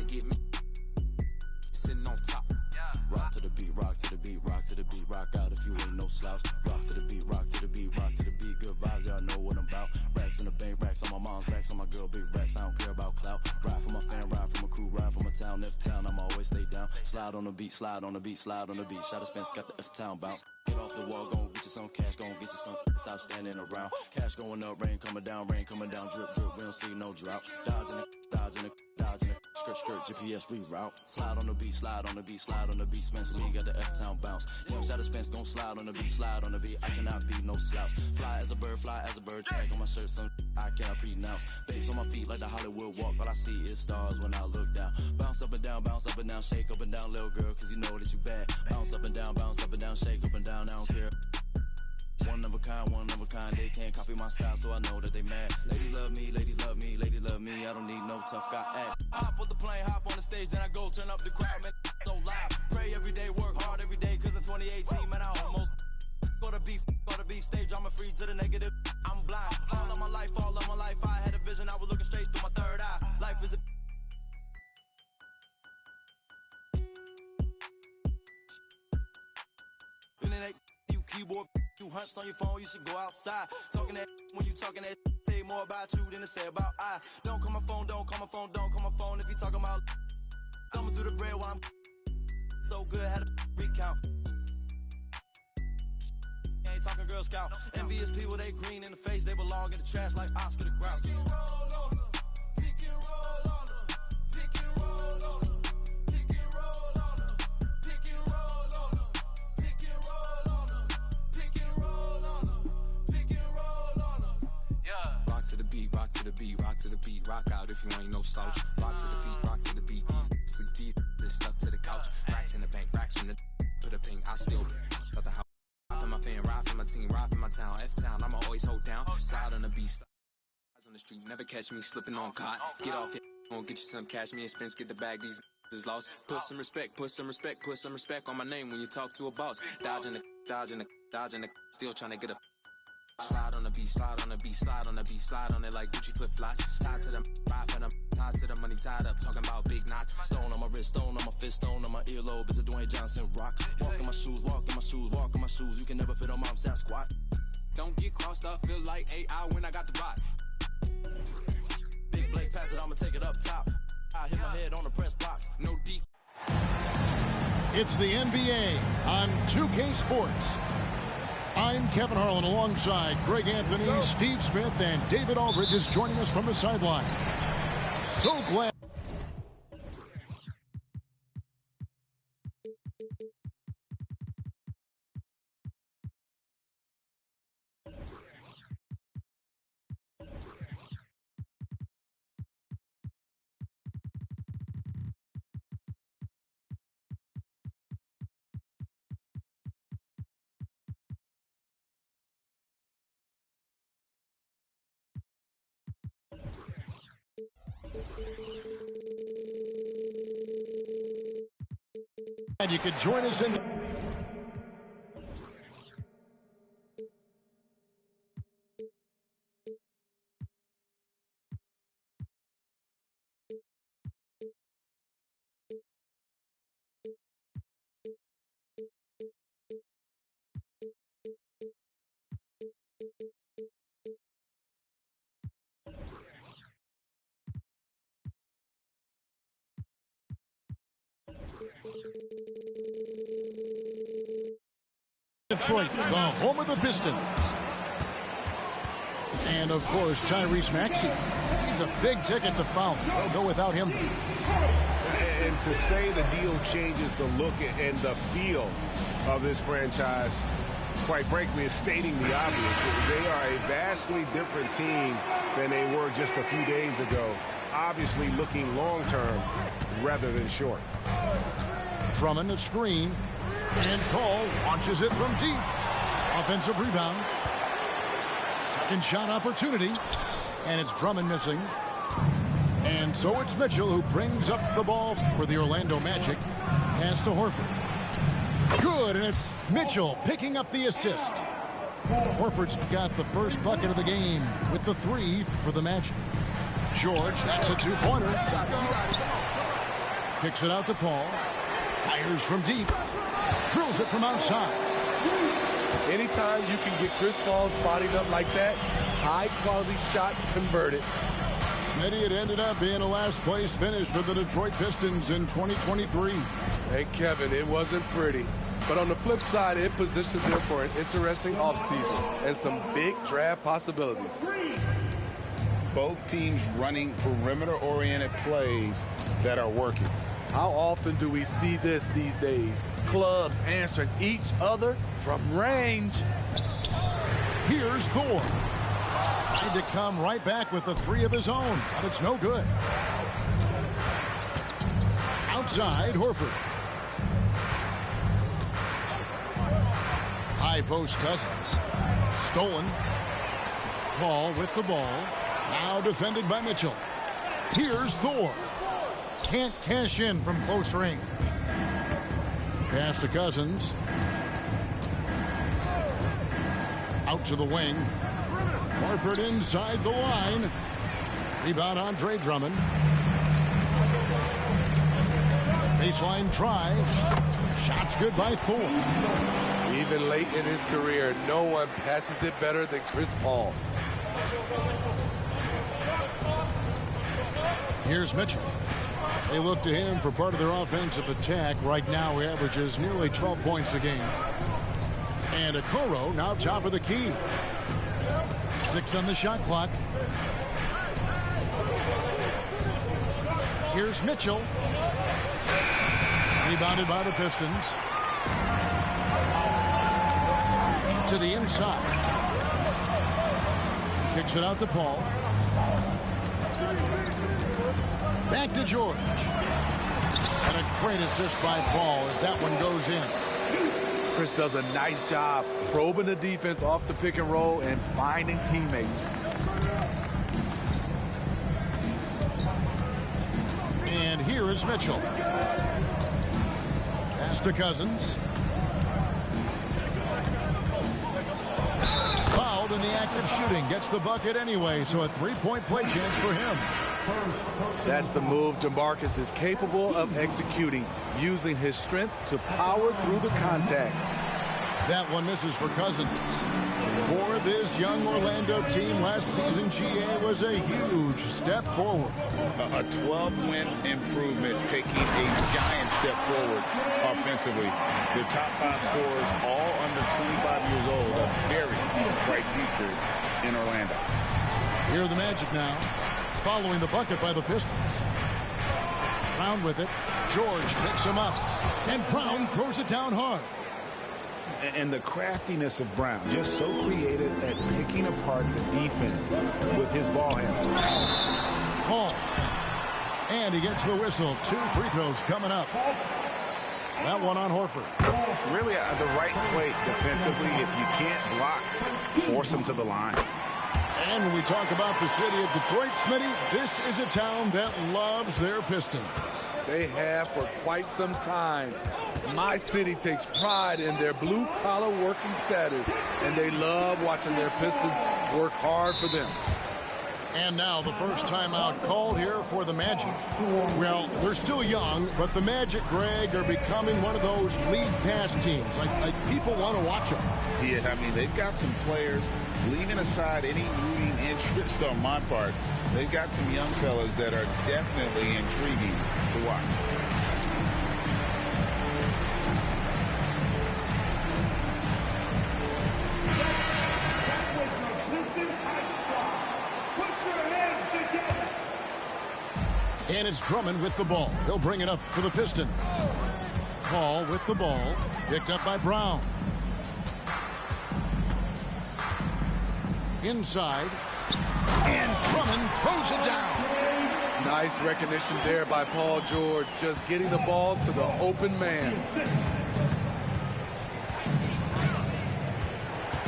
get me sitting on top. Rock to the beat, rock to the beat, rock to the beat, rock out if you ain't no slouch. Rock to the beat, rock to the beat, rock to the beat. Good vibes, y'all know what I'm about. Racks in the bank, racks on my mom's, racks on my girl, big racks. I don't care about clout. Ride for my fan, ride for my crew, ride for my town. F-town, I'm always stay down. Slide on the beat, slide on the beat, slide on the beat. Shout out Spence, got the F-town bounce. Get off the wall, gon' get you some cash, gon' get you some. Stop standing around. Cash going up, rain coming down, drip, drip. We don't see no drought. Dodging it, dodging it, dodging it. Skirt, skirt, GPS reroute. Slide on the beat, slide on the beat, slide on the beat. Spence Lee got the F-town bounce. Young shot of Spence gon' slide on the beat, slide on the beat. I cannot be no slouch. Fly as a bird, tag on my shirt, some I cannot pronounce. Babes on my feet like the Hollywood walk. All I see is stars when I look down. Bounce up and down, shake up and down, little girl, cause you know that you bad. Bounce up and down, shake up and down, I don't care. One of a kind, they can't copy my style, so I know that they mad. Ladies love me, ladies love me, ladies love me, I don't need no tough guy act. Hop on the plane, hop on the stage, then I go turn up the crowd, man, so loud. Pray every day, work hard every day, cause in 2018, man, I almost gotta be stage, I'm free to the negative, I'm blind. All of my life, I had a vision, I was looking straight through my third eye. Life is a you keyboard, you hunched on your phone, you should go outside. Talking that when you talking that say more about you than to say about I. Don't call my phone, don't call my phone, don't call my phone if you talking about thumbing through the bread while I'm so good, had a recount. Ain't talking Girl Scout. Envious people, they green in the face, they belong in the trash like Oscar the Grouch. Pick and roll on them, pick and roll on them, pick and roll on them, pick and roll on them, pick and roll on them, pick and roll on them, pick and roll on them, pick and roll on them. Yeah. Rock to the beat, rock to the beat, rock to the beat, rock out if you ain't no slouch. Rock to the beat, rock to the beat. These sleep, these stuck to the couch. Racks in the bank, racks from the put a ping. I still at the house. Ride for my fan, ride for my team, ride for my town. F-town, I'ma always hold down. Slide on the beat, slide on the street. Never catch me slipping on cot. Get off it, gonna get you some cash. Me and Spence get the bag. These is lost. Put some respect, put some respect, put some respect on my name when you talk to a boss. Dodging the, dodging the, dodging the. Still trying to get a. Slide on the beat, slide on the beat, slide on the beat, slide on it like Gucci flip flops. Tied to them, ride for them, tied to the money, tied up, talking about big knots. Stone on my wrist, stone on my fist, stone on my earlobe. It's a Dwayne Johnson rock. Walk in my shoes, walk in my shoes, walk in my shoes. You can never fit on mom's squat. Don't get crossed up, feel like AI when I got the rock. Big Blake, pass it, I'ma take it up top. I hit my head on the press box. No deep. It's the NBA on 2K Sports. I'm Kevin Harlan alongside Greg Anthony, Steve Smith, and David Aldridge is joining us from the sideline. So glad. And you can join us in. Detroit, the home of the Pistons. And, of course, Tyrese Maxey. He's a big ticket to foul. They'll go without him. And to say the deal changes the look and the feel of this franchise, quite frankly, is stating the obvious. They are a vastly different team than they were just a few days ago. Obviously looking long-term rather than short. Drummond a screen. And Cole launches it from deep. Offensive rebound. Second shot opportunity. And it's Drummond missing. And so it's Mitchell who brings up the ball for the Orlando Magic. Pass to Horford. Good, and it's Mitchell picking up the assist. Horford's got the first bucket of the game with the 3 for the Magic. George, that's a 2-pointer. Kicks it out to Paul. Fires from deep. Drills it from outside. Anytime you can get Chris Paul spotting up like that, high-quality shot converted. Smitty, it ended up being a last-place finish for the Detroit Pistons in 2023. Hey, Kevin, it wasn't pretty. But on the flip side, it positioned them for an interesting offseason and some big draft possibilities. Both teams running perimeter-oriented plays that are working. How often do we see this these days? Clubs answering each other from range. Here's Thor. Tried to come right back with the three of his own, but it's no good. Outside, Horford. High post Cousins. Stolen. Paul with the ball. Now defended by Mitchell. Here's Thor. Can't cash in from close range. Pass to Cousins. Out to the wing. Horford inside the line. Rebound Andre Drummond. Baseline tries. Shots good by Thor. Even late in his career, no one passes it better than Chris Paul. Here's Mitchell. They look to him for part of their offensive attack. Right now, he averages nearly 12 points a game. And Okoro now top of the key. 6 on the shot clock. Here's Mitchell. Rebounded by the Pistons. To the inside. Kicks it out to Paul. Back to George. And a great assist by Paul as that one goes in. Chris does a nice job probing the defense off the pick and roll and finding teammates. And here is Mitchell. Pass to Cousins. Fouled in the act of shooting. Gets the bucket anyway, so a three-point play chance for him. That's the move DeMarcus is capable of executing, using his strength to power through the contact. That one misses for Cousins. For this young Orlando team, last season GA was a huge step forward. A 12-win improvement, taking a giant step forward offensively. The top 5 scorers, all under 25 years old, a very bright future in Orlando. Here are the Magic now, following the bucket by the Pistons. Brown with it. George picks him up. And Brown throws it down hard. And the craftiness of Brown, just so creative at picking apart the defense with his ball handle. Paul. And he gets the whistle. 2 free throws coming up. That one on Horford. Really the right play defensively. If you can't block, force him to the line. And when we talk about the city of Detroit, Smitty, this is a town that loves their Pistons. They have for quite some time. My city takes pride in their blue-collar working status, and they love watching their Pistons work hard for them. And now the first timeout called here for the Magic. Well, they're still young, but the Magic, Greg, are becoming one of those league pass teams. Like people want to watch them. Yeah, I mean, they've got some players, leaving aside any rooting interest on my part, they've got some young fellas that are definitely intriguing to watch. And it's Drummond with the ball. He'll bring it up for the Pistons. Paul with the ball. Picked up by Brown. Inside. And Drummond throws it down. Nice recognition there by Paul George, just getting the ball to the open man.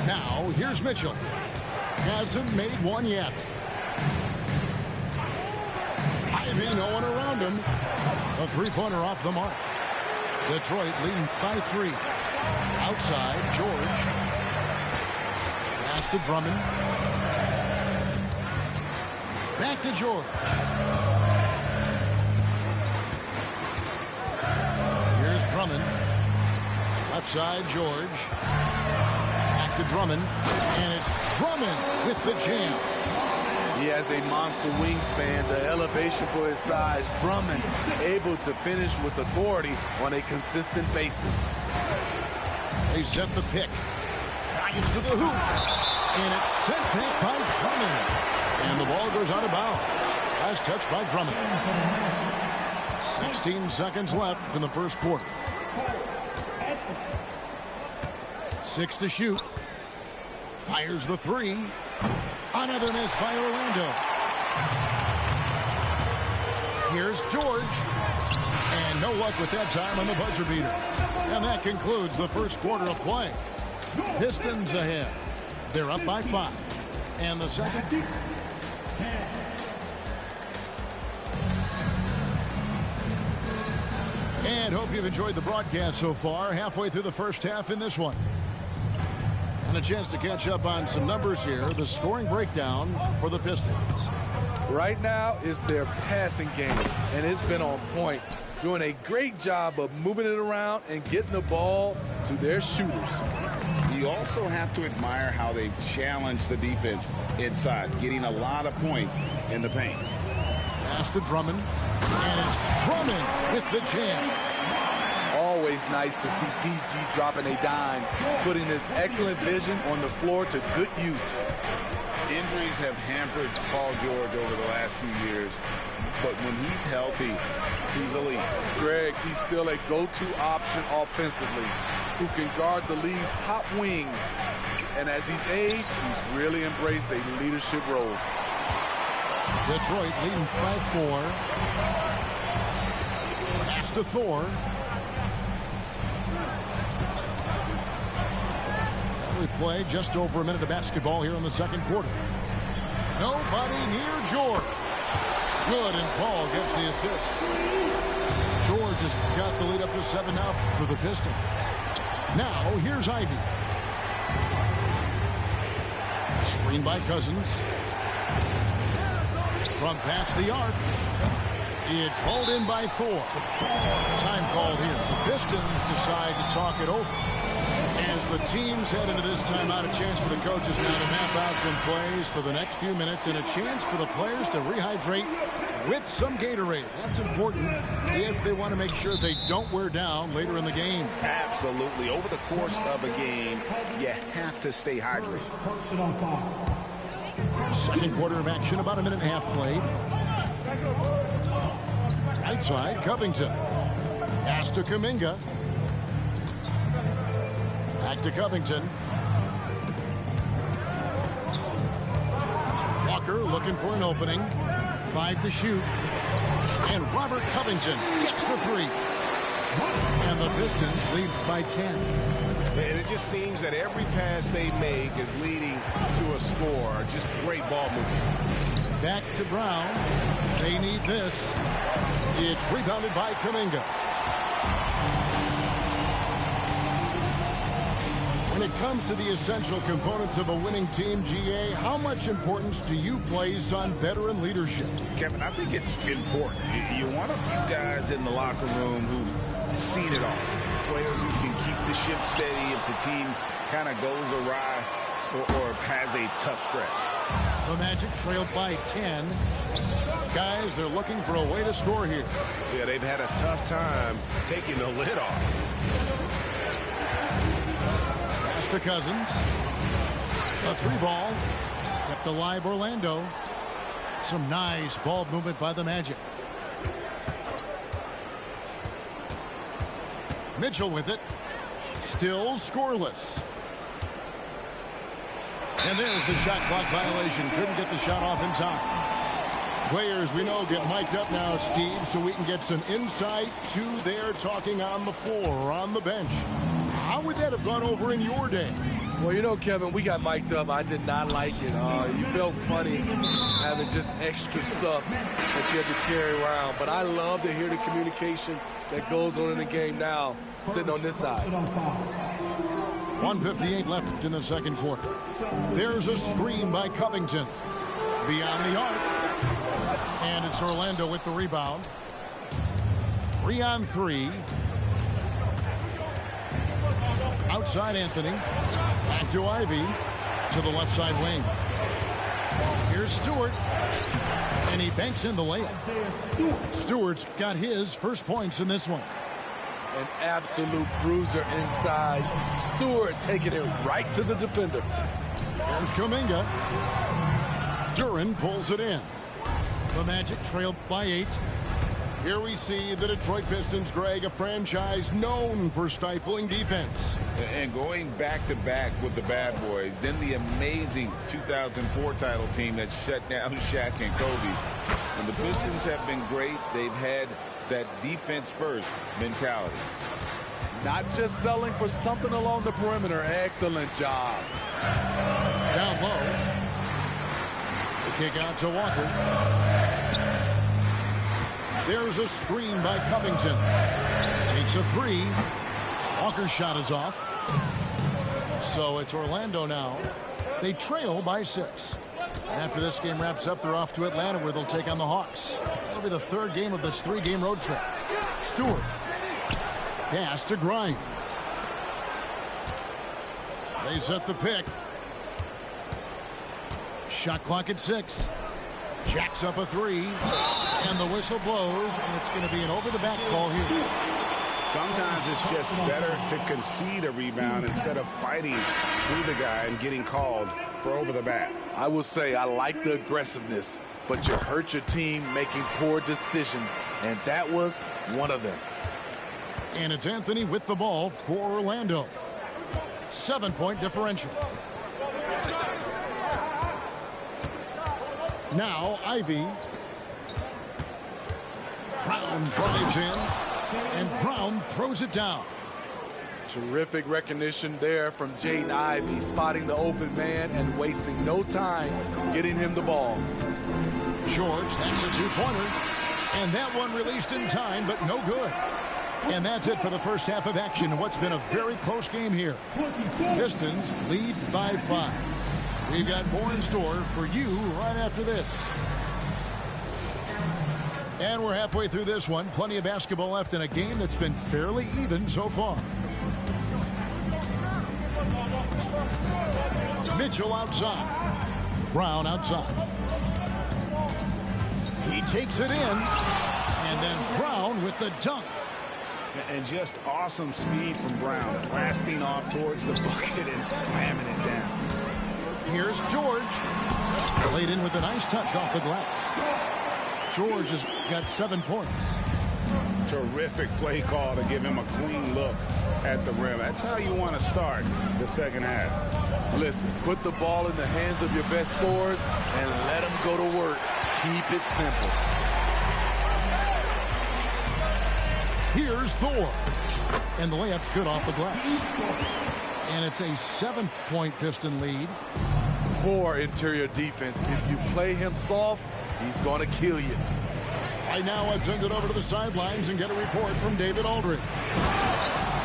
Now, here's Mitchell. Hasn't made one yet. Ivy, no one around him. A three-pointer off the mark. Detroit leading by 3. Outside, George. Pass to Drummond. Back to George. left side, George. Back to Drummond. And it's Drummond with the jam. He has a monster wingspan, the elevation for his size. Drummond able to finish with authority on a consistent basis. They set the pick. Tries to the hoop. And it's sent back by Drummond. And the ball goes out of bounds. Last touch by Drummond. 16 seconds left in the first quarter. 6 to shoot. Fires the three. Another miss by Orlando. Here's George. And no luck with that time on the buzzer beater. And that concludes the first quarter of play. Pistons ahead. They're up by 5. And the second. And hope you've enjoyed the broadcast so far. Halfway through the first half in this one. And a chance to catch up on some numbers here. The scoring breakdown for the Pistons. Right now is their passing game, and it's been on point. Doing a great job of moving it around and getting the ball to their shooters. You also have to admire how they've challenged the defense inside, getting a lot of points in the paint. Pass to Drummond. And it's Drummond with the jam. Always nice to see PG dropping a dime, putting his excellent vision on the floor to good use. Injuries have hampered Paul George over the last few years, but when he's healthy, he's elite. Greg, he's still a go-to option offensively, who can guard the league's top wings. And as he's aged, he's really embraced a leadership role. Detroit leading by 4. Pass to Thor. We play just over a minute of basketball here in the second quarter. Nobody near George. Good, and Paul gets the assist. George has got the lead up to 7 now for the Pistons. Now, here's Ivy. Screen by Cousins. From past the arc. It's hauled in by Thor. Time called here. The Pistons decide to talk it over. As the teams head into this timeout, a chance for the coaches now to map out some plays for the next few minutes and a chance for the players to rehydrate with some Gatorade. That's important if they want to make sure they don't wear down later in the game. Absolutely. Over the course of a game, you have to stay hydrated. Second quarter of action, about a minute and a half played. Right side, Covington. Pass to Kuminga. Back to Covington. Walker looking for an opening. 5 to shoot. And Robert Covington gets the 3. And the Pistons lead by 10. And it just seems that every pass they make is leading to a score. Just great ball movement. Back to Brown. They need this. It's rebounded by Kuminga. When it comes to the essential components of a winning team, GA, how much importance do you place on veteran leadership? Kevin, I think it's important. You want a few guys in the locker room who've seen it all. Players who can keep the ship steady if the team kind of goes awry or has a tough stretch. The Magic trailed by 10. Guys, they're looking for a way to score here. Yeah, they've had a tough time taking the lid off. Pass to Cousins. A 3-ball. Kept alive Orlando. Some nice ball movement by the Magic. Mitchell with it. Still scoreless. And there's the shot clock violation. Couldn't get the shot off in time. Players, we know, get mic'd up now, Steve, so we can get some insight to their talking on the floor or on the bench. How would that have gone over in your day? Well, you know, Kevin, we got mic'd up. I did not like it. You felt funny having just extra stuff that you had to carry around. But I love to hear the communication that goes on in the game now, sitting on this side. 1:58 left in the second quarter. There's a screen by Covington. Beyond the arc. And it's Orlando with the rebound. 3-on-3. Outside Anthony. Back to Ivy. To the left side wing. Here's Stewart. And he banks in the layup. Stewart's got his first points in this one. An absolute bruiser inside. Stewart taking it right to the defender. Here's Kuminga. Duran pulls it in. The Magic trail by 8. Here we see the Detroit Pistons, Greg, a franchise known for stifling defense. And going back-to-back with the bad boys, then the amazing 2004 title team that shut down Shaq and Kobe. And the Pistons have been great. They've had that defense-first mentality. Not just selling for something along the perimeter. Excellent job. Down low. The kick out to Walker. There's a screen by Covington. Takes a 3. Walker's shot is off. So it's Orlando now. They trail by 6. And after this game wraps up, they're off to Atlanta where they'll take on the Hawks. That'll be the 3rd game of this 3-game road trip. Stewart. Pass to Grimes. They set the pick. Shot clock at 6. Jacks up a 3. And the whistle blows, and it's going to be an over-the-back call here. Sometimes it's just better to concede a rebound instead of fighting through the guy and getting called for over the back. I will say I like the aggressiveness, but you hurt your team making poor decisions, and that was one of them. And it's Anthony with the ball for Orlando. 7-point differential. Now Ivy. Brown drives in, and Brown throws it down. Terrific recognition there from Jaden Ivey, spotting the open man and wasting no time getting him the ball. George, that's a 2-pointer. And that one released in time, but no good. And that's it for the first half of action in what's been a very close game here. Pistons lead by 5. We've got more in store for you right after this. And we're halfway through this one. Plenty of basketball left in a game that's been fairly even so far. Mitchell outside. Brown outside. He takes it in. And then Brown with the dunk. And just awesome speed from Brown. Blasting off towards the bucket and slamming it down. Here's George. Laid in with a nice touch off the glass. George has got 7 points. Terrific play call to give him a clean look at the rim. That's how you want to start the second half. Listen, put the ball in the hands of your best scorers and let them go to work. Keep it simple. Here's Thor. And the layup's good off the glass. And it's a 7-point Piston lead. Poor interior defense. If you play him soft, he's going to kill you. Right now, let's send it over to the sidelines and get a report from David Aldridge.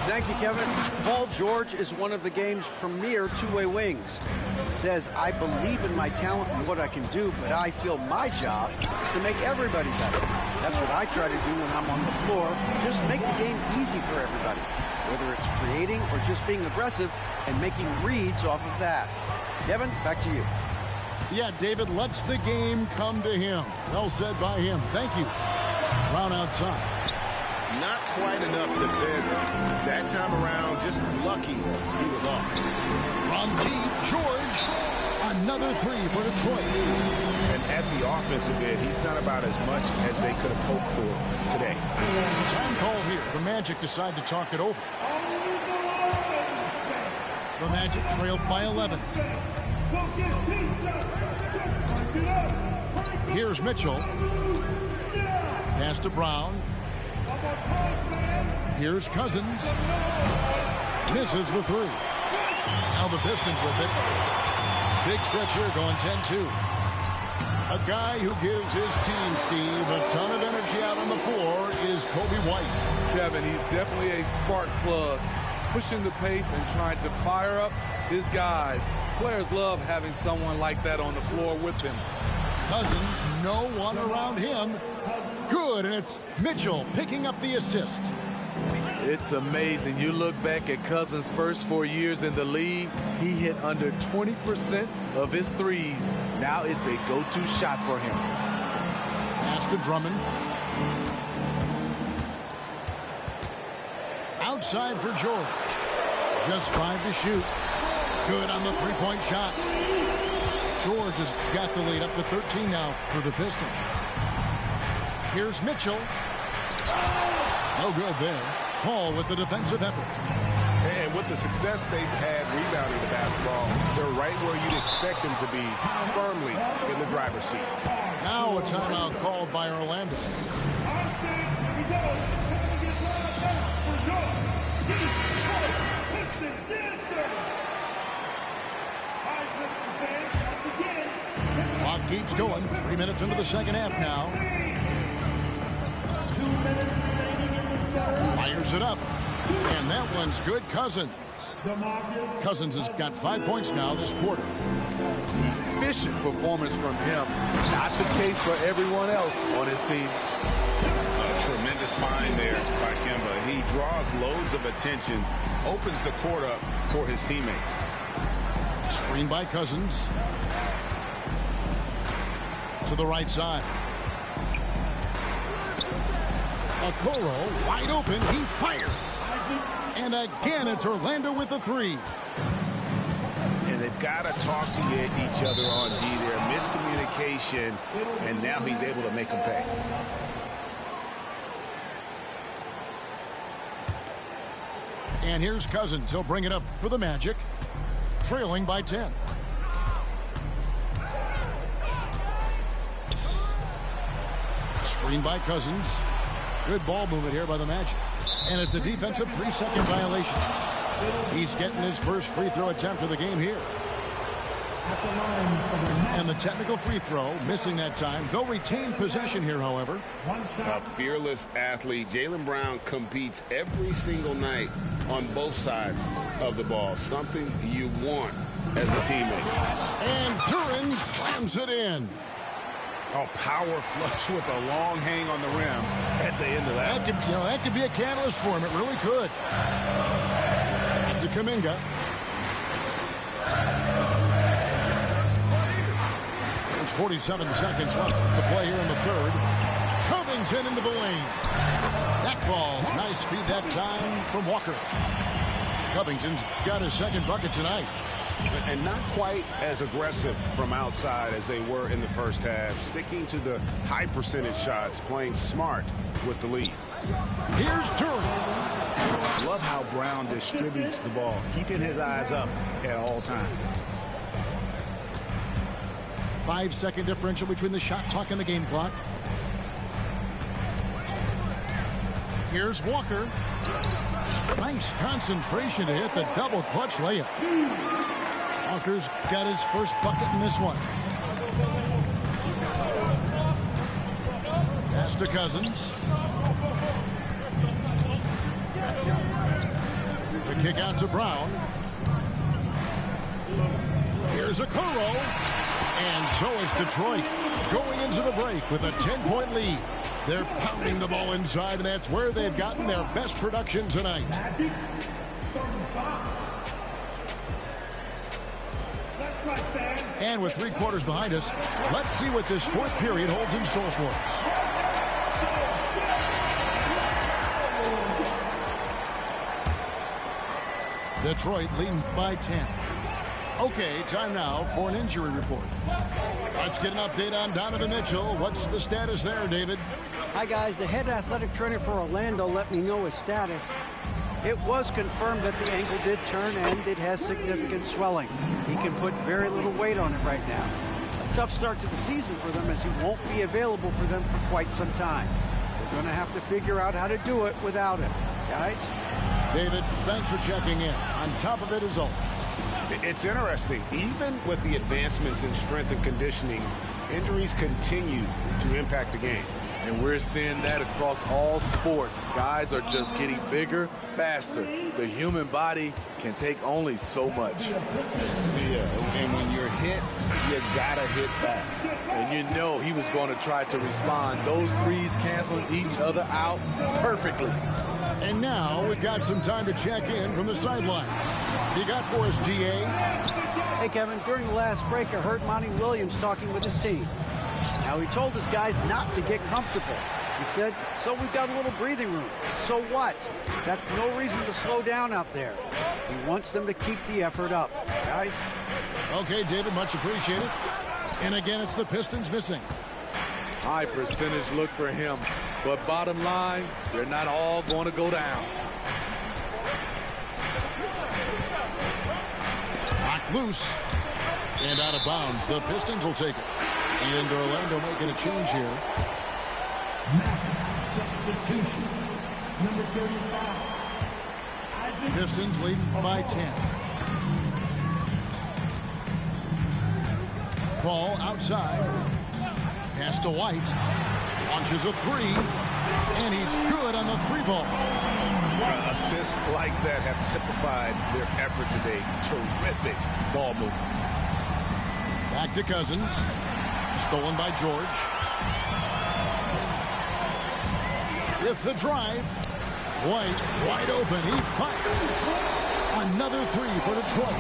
Thank you, Kevin. Paul George is one of the game's premier two-way wings. He says, I believe in my talent and what I can do, but I feel my job is to make everybody better. That's what I try to do when I'm on the floor. Just make the game easy for everybody, whether it's creating or just being aggressive and making reads off of that. Kevin, back to you. Yeah, David lets the game come to him. Well said by him. Thank you. Brown outside. Not quite enough defense that time around. Just lucky he was off. From deep, George. Another 3 for Detroit. And at the offensive end, he's done about as much as they could have hoped for today. Time call here. The Magic decide to talk it over. The Magic trailed by 11. Here's Mitchell. Pass to Brown. Here's Cousins. Misses the 3. Now the Pistons with it. Big stretch here going 10-2. A guy who gives his team, Steve, a ton of energy out on the floor is Kobe White. Kevin, he's definitely a spark plug, pushing the pace and trying to fire up his guys. Players love having someone like that on the floor with them. Cousins, no one around him. Good, and it's Mitchell picking up the assist. It's amazing. You look back at Cousins' first 4 years in the league, he hit under 20% of his threes. Now it's a go-to shot for him. Pass to Drummond. Outside for George. Just 5 to shoot. Good on the three-point shot. George has got the lead up to 13 now for the Pistons. Here's Mitchell. No good there. Paul with the defensive effort. And with the success they've had rebounding the basketball, they're right where you'd expect them to be, firmly in the driver's seat. Now a timeout called by Orlando. Clock keeps going. 3 minutes into the second half now. Fires it up. And that one's good. Cousins. Cousins has got 5 points now this quarter. Efficient performance from him. Not the case for everyone else on his team. A tremendous find there by Kemba. He draws loads of attention, opens the court up for his teammates. Screen by Cousins. To the right side. Okoro wide open. He fires. And again, it's Orlando with the three. And they've got to talk to each other on D there. Miscommunication, and now he's able to make them pay. And here's Cousins. He'll bring it up for the Magic. Trailing by 10. Screen by Cousins. Good ball movement here by the Magic. And it's a defensive 3-second violation. He's getting his first free throw attempt of the game here. And the technical free throw, missing that time. They'll retain possession here, however. A fearless athlete. Jaylen Brown competes every single night on both sides of the ball. Something you want as a teammate. And Duran slams it in. Oh, power flush with a long hang on the rim at the end of that. That could be a catalyst for him. It really could. To Kuminga. There's 47 seconds left to play here in the third. Covington into the lane. That falls. Nice feed that time from Walker. Covington's got his second bucket tonight. And not quite as aggressive from outside as they were in the first half. Sticking to the high percentage shots, playing smart with the lead. Here's Duran. Love how Brown distributes the ball, keeping his eyes up at all times. 5-second differential between the shot clock and the game clock. Here's Walker. Nice concentration to hit the double clutch layup. Walker's got his first bucket in this one. Pass to Cousins. The kick out to Brown. Here's Okoro. And so is Detroit going into the break with a 10-point lead. They're pounding the ball inside, and that's where they've gotten their best production tonight. And with 3 quarters behind us, let's see what this fourth period holds in store for us. Detroit leading by 10. Okay, time now for an injury report. Let's get an update on Donovan Mitchell. What's the status there, David? Hi, guys. The head athletic trainer for Orlando let me know his status. It was confirmed that the ankle did turn and it has significant swelling. He can put very little weight on it right now. A tough start to the season for them as he won't be available for them for quite some time. They're going to have to figure out how to do it without him. Guys? David, thanks for checking in. On top of it is all. It's interesting. Even with the advancements in strength and conditioning, injuries continue to impact the game. And we're seeing that across all sports. Guys are just getting bigger, faster. The human body can take only so much. Yeah, and when you're hit, you gotta hit back. And you know he was going to try to respond. Those threes canceling each other out perfectly. And now we've got some time to check in from the sideline. You got for us, DA? Hey, Kevin, during the last break, I heard Monty Williams talking with his team. Now, he told his guys not to get comfortable. He said, so we've got a little breathing room. So what? That's no reason to slow down out there. He wants them to keep the effort up. Guys? Okay, David, much appreciated. And again, it's the Pistons missing. High percentage look for him. But bottom line, they're not all going to go down. Knocked loose. And out of bounds. The Pistons will take it. And Orlando making a change here. Substitution. Number 35. Pistons leading by 10. Ball outside. Pass to White. Launches a three. And he's good on the three ball. Assists like that have typified their effort today. Terrific ball movement. Back to Cousins. Stolen by George. With the drive. White wide open. He fires. Another three for Detroit.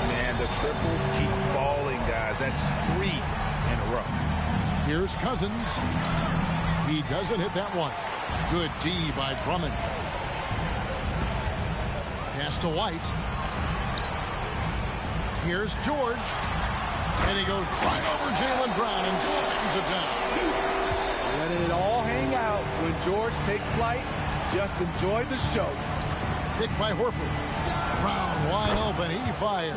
Man, the triples keep falling, guys. That's 3 in a row. Here's Cousins. He doesn't hit that one. Good D by Drummond. Pass to White. Here's George. And he goes right over Jaylen Brown and slams it down. Letting it all hang out when George takes flight. Just enjoy the show. Picked by Horford. Brown wide open. He fires.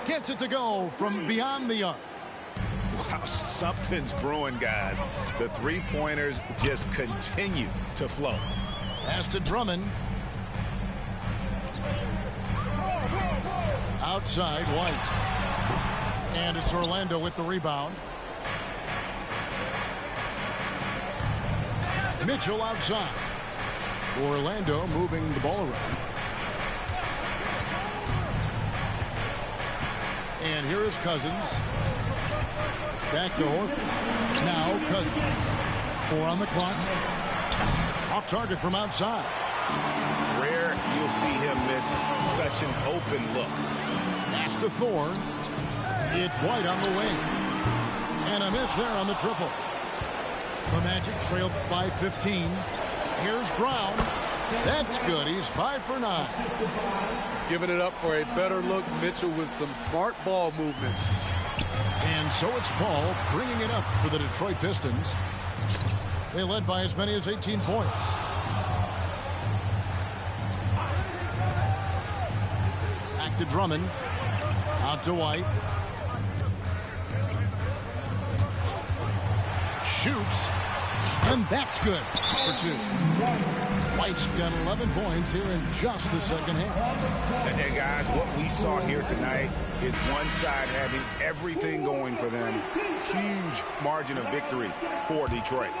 Gets it to go from beyond the arc. Wow, something's brewing, guys. The three-pointers just continue to flow. Pass to Drummond. Outside, White. And it's Orlando with the rebound. Mitchell outside. Orlando moving the ball around. And here is Cousins. Back to Horford. Now Cousins. 4 on the clock. Off target from outside. Rare you'll see him miss such an open look. Pass to Thorne. It's White on the wing. And a miss there on the triple. The Magic trailed by 15. Here's Brown. That's good. He's 5 for 9. Giving it up for a better look. Mitchell with some smart ball movement. And so it's Paul bringing it up for the Detroit Pistons. They led by as many as 18 points. Back to Drummond. Out to White. Shoots. And that's good for 2. White's got 11 points here in just the second half. And guys, what we saw here tonight is one side having everything going for them. Huge margin of victory for Detroit.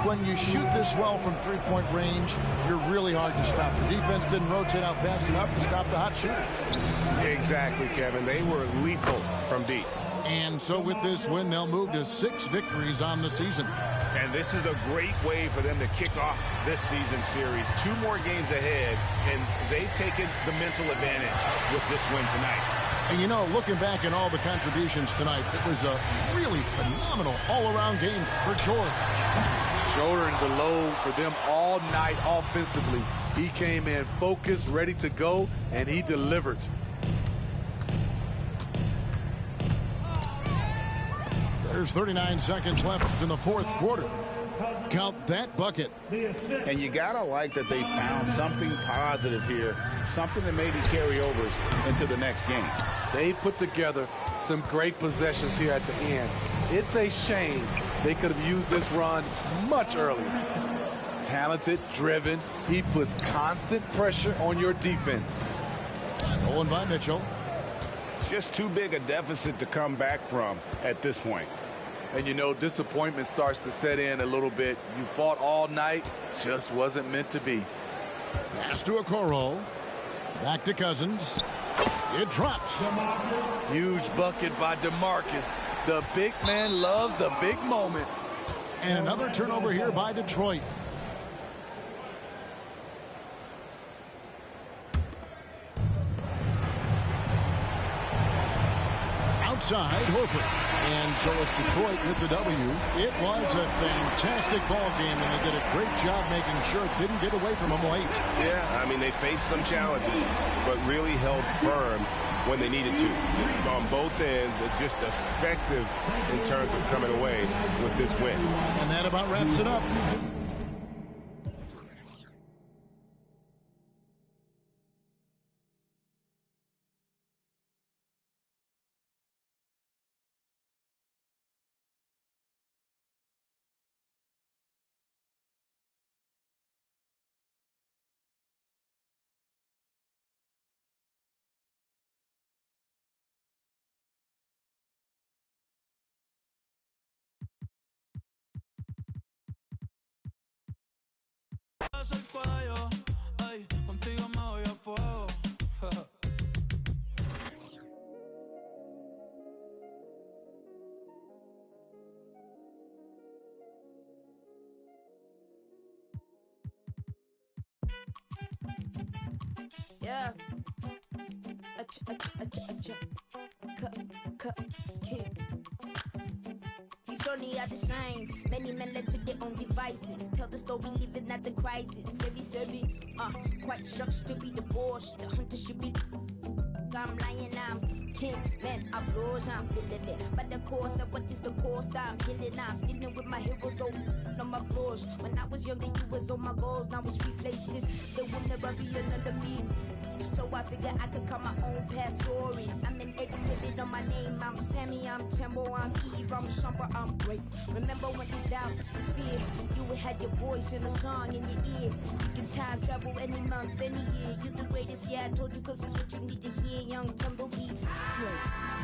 When you shoot this well from three-point range, you're really hard to stop. The defense didn't rotate out fast enough to stop the hot shooters. Exactly, Kevin. They were lethal from deep. And so with this win, they'll move to 6 victories on the season. And this is a great way for them to kick off this season series. 2 more games ahead, and they've taken the mental advantage with this win tonight. And you know, looking back at all the contributions tonight, it was a really phenomenal all-around game for George. Shouldering the load for them all night offensively. He came in focused, ready to go, and he delivered. There's 39 seconds left in the 4th quarter. Count that bucket. And you gotta like that they found something positive here, something that maybe carry overs into the next game. They put together some great possessions here at the end. It's a shame they could have used this run much earlier. Talented, driven, he puts constant pressure on your defense. Stolen by Mitchell. Just too big a deficit to come back from at this point. And, you know, disappointment starts to set in a little bit. You fought all night, just wasn't meant to be. Pass to Okoro. Back to Cousins. It drops. Huge bucket by DeMarcus. The big man loves the big moment. And another turnover here by Detroit. Outside, Horford. And so it's Detroit with the W. It was a fantastic ball game, and they did a great job making sure it didn't get away from them late. Yeah, I mean, they faced some challenges, but really held firm when they needed to. On both ends, it's just effective in terms of coming away with this win. And that about wraps it up. Yeah. These only are the signs. Many men led to their own devices. Tell the story, living at the crisis. Very, quite shocked to be divorced. The hunter should be. I'm lying, I'm king. Man, I blows, I'm feeling it. But the course of what is the course? I'm healing, I'm dealing with my heroes on my floors. When I was younger, you was on my goals. Now it's replaces. There will never be another me. So I figure I could cut my own past story. I'm an exhibit on my name. I'm Sammy, I'm Tembo, I'm Eve, I'm Shumper, I'm great. Remember when you doubt, fear, you had your voice in a song in your ear. You can time travel any month, any year. You're the greatest, yeah, I told you, cause it's what you need to hear. Young Tumbleweed, great.